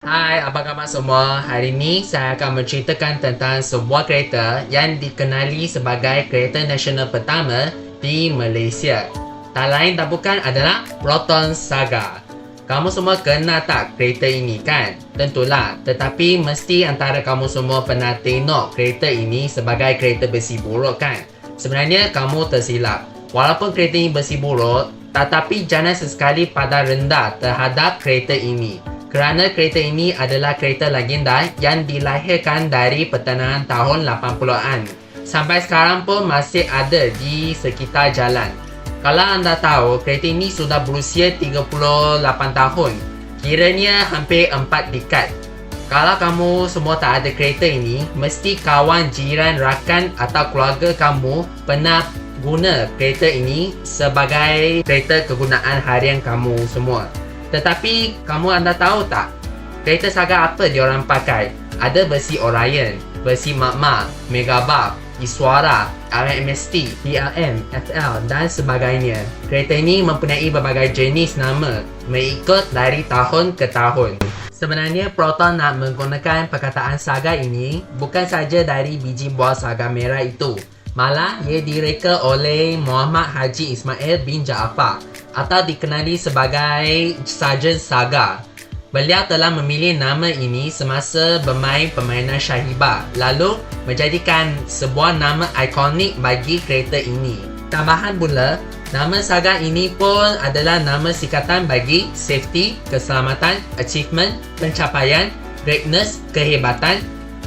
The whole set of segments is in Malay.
Hai, apa khabar semua? Hari ini saya akan menceritakan tentang sebuah kereta yang dikenali sebagai kereta nasional pertama di Malaysia. Tak lain tak bukan adalah Proton Saga. Kamu semua kenal tak kereta ini kan? Tentulah, tetapi mesti antara kamu semua pernah tengok kereta ini sebagai kereta besi buruk kan? Sebenarnya kamu tersilap. Walaupun kereta ini besi buruk, tetapi jangan sesekali pandang rendah terhadap kereta ini. Kerana kereta ini adalah kereta legenda yang dilahirkan dari pertengahan tahun 80-an. Sampai sekarang pun masih ada di sekitar jalan. Kalau anda tahu, kereta ini sudah berusia 38 tahun. Kiranya hampir 4 dekad. Kalau kamu semua tak ada kereta ini, mesti kawan, jiran, rakan atau keluarga kamu pernah guna kereta ini sebagai kereta kegunaan harian kamu semua. Tetapi kamu anda tahu tak, kereta Saga apa diorang pakai? Ada besi Orion, besi Magma, Megabuff, Iswara, RMST, PLM, FL dan sebagainya. Kereta ini mempunyai berbagai jenis nama mengikut dari tahun ke tahun. Sebenarnya Proton nak menggunakan perkataan Saga ini bukan saja dari biji buah Saga merah itu. Malah ia direka oleh Muhammad Haji Ismail bin Jaafar atau dikenali sebagai Sarjan Saga. Beliau telah memilih nama ini semasa bermain permainan Syahibah, lalu menjadikan sebuah nama ikonik bagi kereta ini. Tambahan pula, nama Saga ini pun adalah nama singkatan bagi safety, keselamatan, achievement, pencapaian, greatness, kehebatan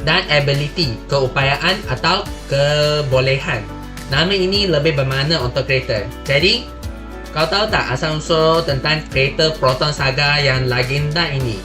dan ability, keupayaan atau kebolehan. Nama ini lebih bermakna untuk kereta. Jadi, kau tahu tak asal-usul tentang kereta Proton Saga yang legenda ini?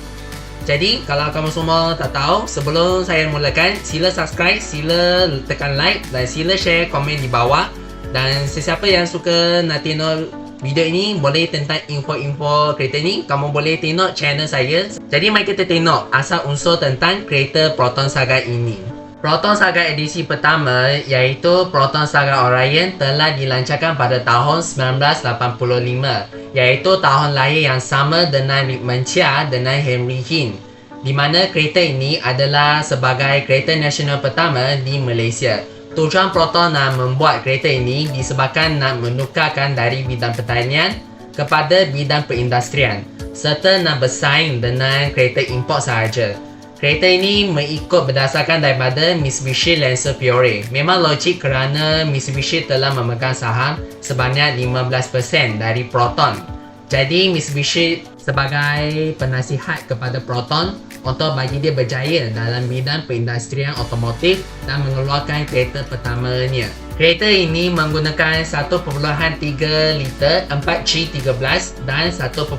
Jadi, kalau kamu semua tak tahu, sebelum saya mulakan, sila subscribe, sila tekan like dan sila share komen di bawah. Dan sesiapa yang suka nak tengok video ini, boleh tentang info-info kereta ni, kamu boleh tengok channel saya. Jadi, mari kita tengok asal-usul tentang kereta Proton Saga ini. Proton Saga edisi pertama iaitu Proton Saga Orion telah dilancarkan pada tahun 1985, iaitu tahun lahir yang sama dengan Rickman Chia dengan Henry Hin, di mana kereta ini adalah sebagai kereta nasional pertama di Malaysia. Tujuan Proton nak membuat kereta ini disebabkan nak menukarkan dari bidang pertanian kepada bidang perindustrian serta nak bersaing dengan kereta import sahaja. Kereta ini mengikut berdasarkan daripada Mitsubishi Lancer Fiore. Memang logik kerana Mitsubishi telah memegang saham sebanyak 15% dari Proton. Jadi Mitsubishi sebagai penasihat kepada Proton untuk bagi dia berjaya dalam bidang perindustrian otomotif dan mengeluarkan kereta pertamanya. Kereta ini menggunakan 1.3 liter 4C13 dan 1.5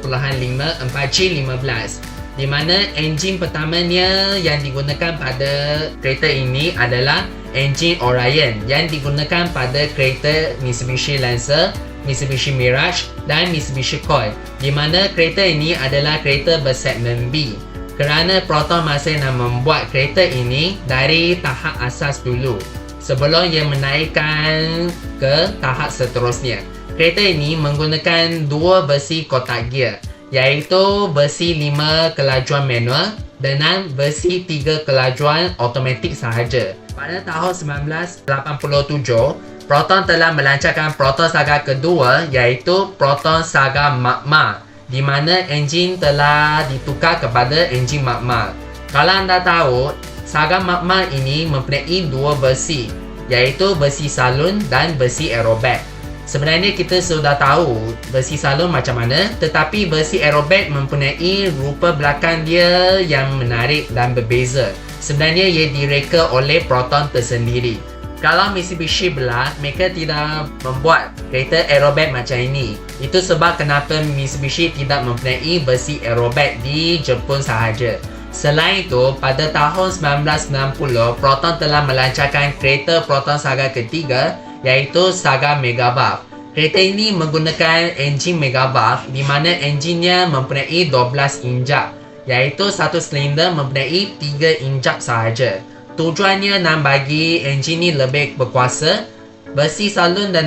4C15. Di mana enjin pertamanya yang digunakan pada kereta ini adalah enjin Orion yang digunakan pada kereta Mitsubishi Lancer, Mitsubishi Mirage dan Mitsubishi Colt, di mana kereta ini adalah kereta bersegmen B. Kerana Proton masih nak membuat kereta ini dari tahap asas dulu sebelum ia menaikkan ke tahap seterusnya. Kereta ini menggunakan dua versi kotak gear, iaitu versi 5 kelajuan manual dengan versi 3 kelajuan automatik sahaja. Pada tahun 1987, Proton telah melancarkan Proton Saga kedua iaitu Proton Saga Magma, di mana enjin telah ditukar kepada enjin Magma. Kalau anda tahu, Saga Magma ini mempunyai dua versi, iaitu versi salon dan versi aerobag. Sebenarnya kita sudah tahu versi salon macam mana, tetapi versi aerobag mempunyai rupa belakang dia yang menarik dan berbeza. Sebenarnya ia direka oleh Proton tersendiri. Kalau Mitsubishi pula, mereka tidak membuat kereta aerobag macam ini. Itu sebab kenapa Mitsubishi tidak mempunyai versi aerobag di Jepun sahaja. Selain itu, pada tahun 1990, Proton telah melancarkan kereta Proton Saga ketiga, iaitu Saga Megabuff. Kereta ini menggunakan enjin Megabuff, di mana enjinnya mempunyai 12 injak, iaitu satu silinder mempunyai 3 injak sahaja. Tujuannya nak bagi enjin ini lebih berkuasa. Versi salon dan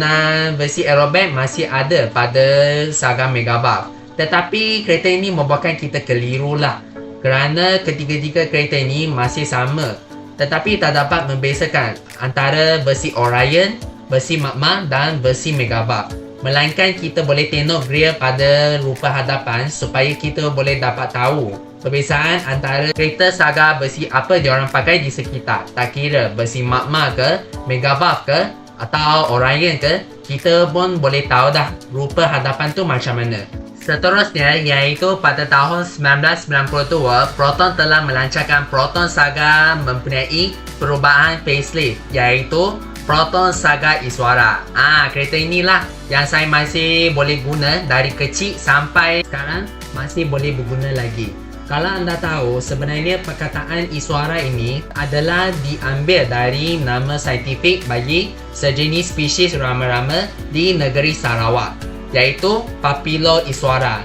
versi aerobag masih ada pada Saga Megabuff, tetapi kereta ini membuatkan kita keliru lah. kerana ketiga-tiga kereta ini masih sama, tetapi tak dapat membezakan antara versi Orion, versi Magma dan versi Megabuck. Melainkan kita boleh tengok gear pada rupa hadapan supaya kita boleh dapat tahu perbezaan antara kereta Saga versi apa diorang pakai di sekitar. Tak kira versi Magma ke, Megabuck ke atau Orion ke, kita pun boleh tahu dah rupa hadapan tu macam mana. Seterusnya iaitu pada tahun 1992, Proton telah melancarkan Proton Saga mempunyai perubahan facelift iaitu Proton Saga Iswara. Kereta inilah yang saya masih boleh guna dari kecil sampai sekarang masih boleh berguna lagi. Kalau anda tahu, sebenarnya perkataan Iswara ini adalah diambil dari nama saintifik bagi sejenis spesies rama-rama di negeri Sarawak, iaitu Papilo Iswara.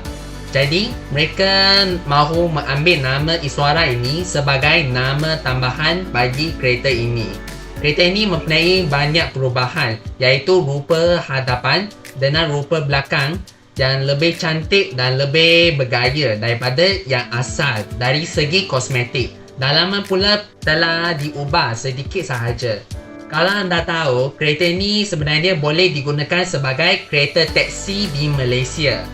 Jadi, mereka mahu mengambil nama Iswara ini sebagai nama tambahan bagi kereta ini. Kereta ini mempunyai banyak perubahan, iaitu rupa hadapan dengan rupa belakang yang lebih cantik dan lebih bergaya daripada yang asal dari segi kosmetik. Dalaman pula telah diubah sedikit sahaja. Kalau anda tahu, kereta ini sebenarnya boleh digunakan sebagai kereta teksi di Malaysia.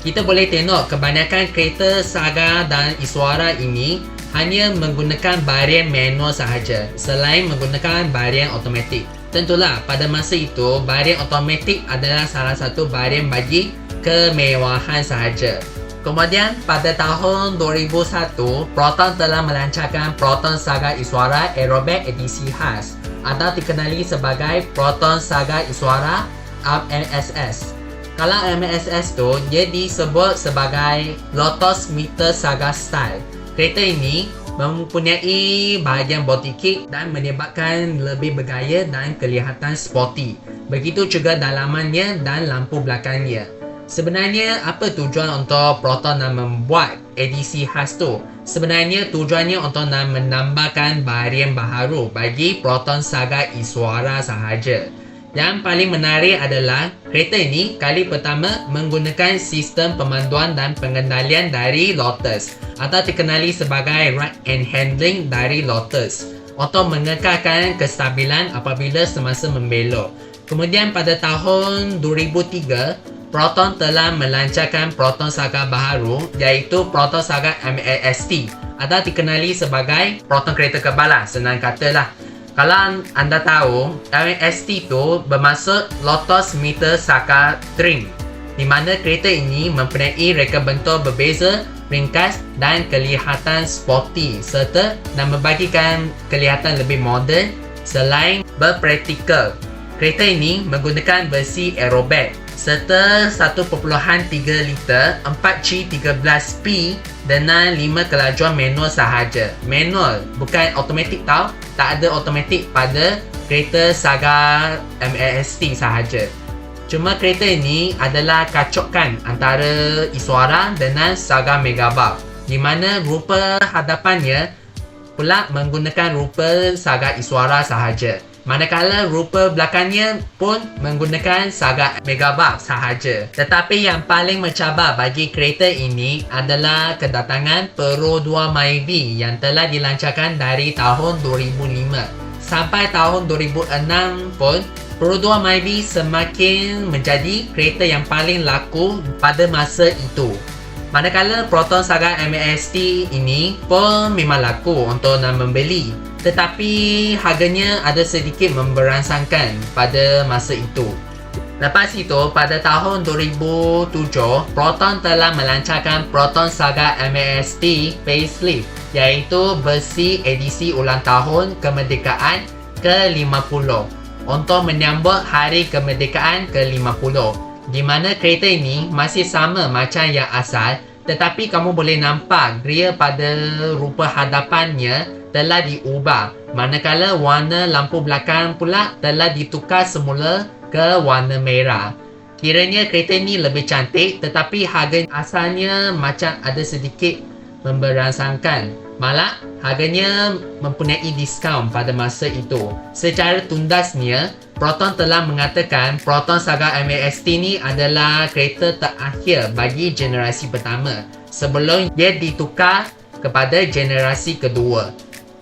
Kita boleh tengok kebanyakan kereta Saga dan Iswara ini hanya menggunakan barian manual sahaja selain menggunakan barian automatik. Tentulah pada masa itu barian automatik adalah salah satu barian bagi kemewahan sahaja. Kemudian pada tahun 2001, Proton telah melancarkan Proton Saga Iswara Aerobatic edisi khas atau dikenali sebagai Proton Saga Iswara MSS. Kalau MSS tu dia disebut sebagai Lotus Meter Saga Style. Kereta ini mempunyai bahagian body kit dan menyebabkan lebih bergaya dan kelihatan sporty. Begitu juga dalamannya dan lampu belakangnya. Sebenarnya apa tujuan untuk Proton nak membuat edisi khas tu? Sebenarnya tujuannya untuk nak menambahkan barian baharu bagi Proton Saga Iswara sahaja. Yang paling menarik adalah kereta ini kali pertama menggunakan sistem pemanduan dan pengendalian dari Lotus atau dikenali sebagai Ride and Handling dari Lotus untuk mengekalkan kestabilan apabila semasa membelok. Kemudian pada tahun 2003, Proton telah melancarkan Proton Saga baharu iaitu Proton Saga MAST atau dikenali sebagai Proton Kereta Kebal, senang katalah. Kalau anda tahu, MAST itu bermaksud Lotus Meter Saga Trim, di mana kereta ini mempunyai reka bentuk berbeza, ringkas dan kelihatan sporty serta dan membagikan kelihatan lebih moden selain berpraktikal. Kereta ini menggunakan versi aerobatic serta 1.3 liter 4C13P dengan 5 kelajuan manual sahaja. Manual, bukan automatik tau. Tak ada automatik pada kereta Saga MAST sahaja. Cuma kereta ini adalah kacokan antara Iswara dengan Saga Megabuck, di mana rupa hadapannya pula menggunakan rupa Saga Iswara sahaja. Manakala rupa belakangnya pun menggunakan Saga Megabuck sahaja. Tetapi yang paling mencabar bagi kereta ini adalah kedatangan Pro 2 Myvi yang telah dilancarkan dari tahun 2005. Sampai tahun 2006 pun, Pro 2 Myvi semakin menjadi kereta yang paling laku pada masa itu. Manakala Proton Saga MAST ini pun memang laku untuk nak membeli, tetapi harganya ada sedikit memberangsangkan pada masa itu. Lepas itu, pada tahun 2007, Proton telah melancarkan Proton Saga MAST Facelift, iaitu versi edisi ulang tahun kemerdekaan ke-50 untuk menyambut Hari Kemerdekaan ke-50. Di mana kereta ini masih sama macam yang asal, tetapi kamu boleh nampak gear pada rupa hadapannya telah diubah, manakala warna lampu belakang pula telah ditukar semula ke warna merah. Kiranya kereta ini lebih cantik, tetapi harga asalnya macam ada sedikit memberangsangkan. Malah harganya mempunyai diskaun pada masa itu. Secara tundasnya, Proton telah mengatakan Proton Saga MAST ini adalah kereta terakhir bagi generasi pertama sebelum dia ditukar kepada generasi kedua.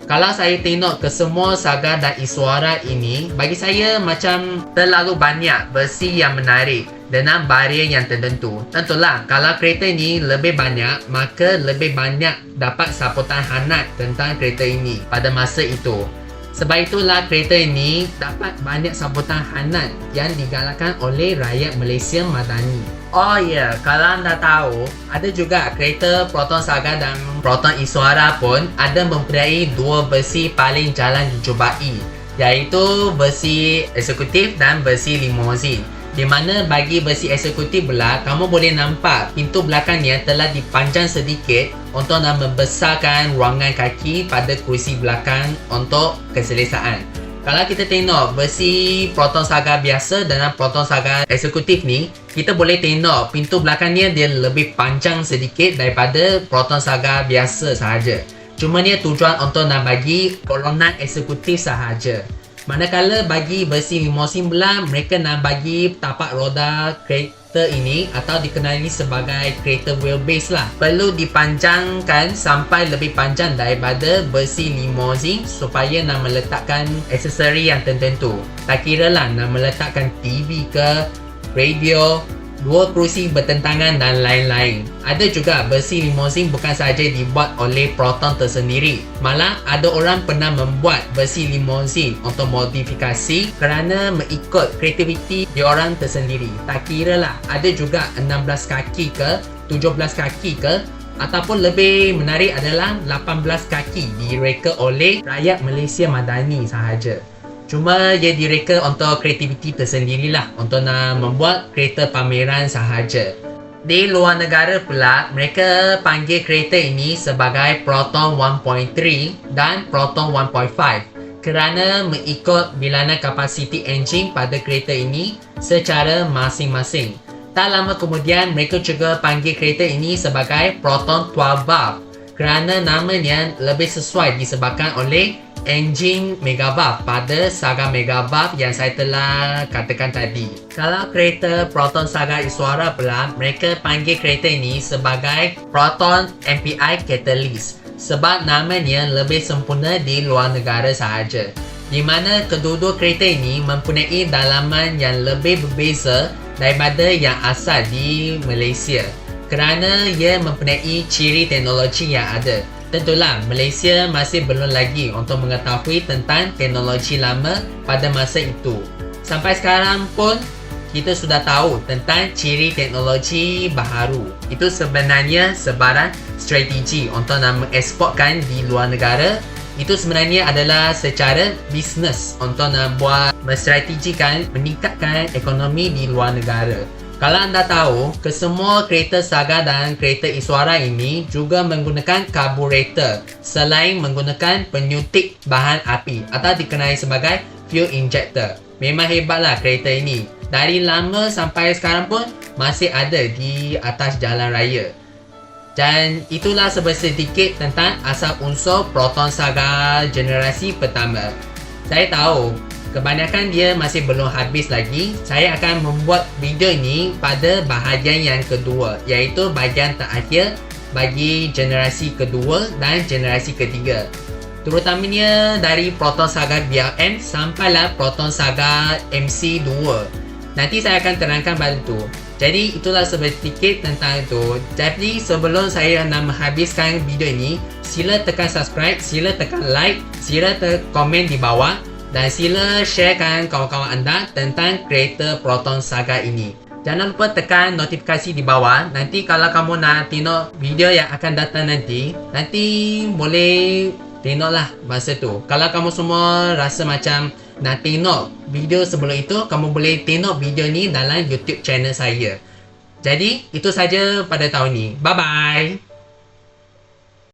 Kalau saya tengok ke semua saga dan iswara ini, bagi saya macam terlalu banyak versi yang menarik dengan varian yang tertentu. Tentulah, kalau kereta ini lebih banyak, maka lebih banyak dapat sambutan hangat tentang kereta ini pada masa itu. Sebab itulah kereta ini dapat banyak sambutan hangat yang digalakkan oleh rakyat Malaysia Madani. Oh ya, kalau anda tahu, ada juga kereta Proton Saga dan Proton Iswara pun ada mempunyai dua versi paling jalan dicubai, iaitu versi eksekutif dan versi limousine. Di mana bagi versi eksekutif pula, kamu boleh nampak pintu belakangnya telah dipanjang sedikit untuk nak membesarkan ruangan kaki pada kerusi belakang untuk keselesaan. Kalau kita tengok versi Proton Saga biasa dan Proton Saga eksekutif ni, kita boleh tengok pintu belakangnya dia lebih panjang sedikit daripada Proton Saga biasa sahaja. Cuma dia tujuan untuk nak bagi golongan eksekutif sahaja. Manakala bagi versi limousine pula, mereka nak bagi tapak roda kereta ini atau dikenali sebagai kereta wheelbase lah, perlu dipanjangkan sampai lebih panjang daripada versi limousine supaya nak meletakkan aksesori yang tertentu. Tak kira lah nak meletakkan TV ke, radio, dua kerusi bertentangan dan lain-lain. Ada juga versi limousine bukan sahaja dibuat oleh Proton tersendiri, malah ada orang pernah membuat versi limousine untuk modifikasi kerana mengikut kreativiti diorang tersendiri. Tak kira lah, ada juga 16 kaki ke, 17 kaki ke, ataupun lebih menarik adalah 18 kaki direka oleh rakyat Malaysia Madani sahaja. Cuma ia direka untuk kreativiti tersendirilah untuk nak membuat kereta pameran sahaja. Di luar negara pula, mereka panggil kereta ini sebagai Proton 1.3 dan Proton 1.5 kerana mengikut bilangan kapasiti enjin pada kereta ini secara masing-masing. Tak lama kemudian, mereka juga panggil kereta ini sebagai Proton 12 valve kerana namanya lebih sesuai disebabkan oleh enjin megavalve pada Saga megavalve yang saya telah katakan tadi. Kalau kereta Proton Saga Iswara pula, mereka panggil kereta ini sebagai Proton MPI Catalyst sebab namanya lebih sempurna di luar negara sahaja, di mana kedua-dua kereta ini mempunyai dalaman yang lebih berbeza daripada yang asal di Malaysia kerana ia mempunyai ciri teknologi yang ada. Tentulah, Malaysia masih belum lagi untuk mengetahui tentang teknologi lama pada masa itu. Sampai sekarang pun, kita sudah tahu tentang ciri teknologi baharu. Itu sebenarnya sebarang strategi untuk nak mengeksportkan di luar negara. Itu sebenarnya adalah secara bisnes untuk nak buat menstrategikan, meningkatkan ekonomi di luar negara. Kalau anda tahu, kesemua kereta Saga dan kereta Iswara ini juga menggunakan karburator selain menggunakan penyuntik bahan api atau dikenali sebagai fuel injector. Memang hebatlah kereta ini. Dari lama sampai sekarang pun masih ada di atas jalan raya. Dan itulah sedikit tentang asal unsur Proton Saga generasi pertama. Saya tahu kebanyakan dia masih belum habis lagi. Saya akan membuat video ini pada bahagian yang kedua, iaitu bahagian terakhir bagi generasi kedua dan generasi ketiga, terutamanya dari Proton Saga BRM sampailah Proton Saga MC2. Nanti saya akan terangkan pada itu. Jadi itulah sedikit tentang itu. Jadi sebelum saya nak menghabiskan video ini, sila tekan subscribe, sila tekan like, sila tekan komen di bawah dan sila sharekan kawan-kawan anda tentang kereta Proton Saga ini. Jangan lupa tekan notifikasi di bawah. Nanti kalau kamu nak tengok video yang akan datang nanti boleh tengoklah masa tu. Kalau kamu semua rasa macam nak tengok video sebelum itu, kamu boleh tengok video ni dalam YouTube channel saya. Jadi itu saja pada tahun ni. Bye bye.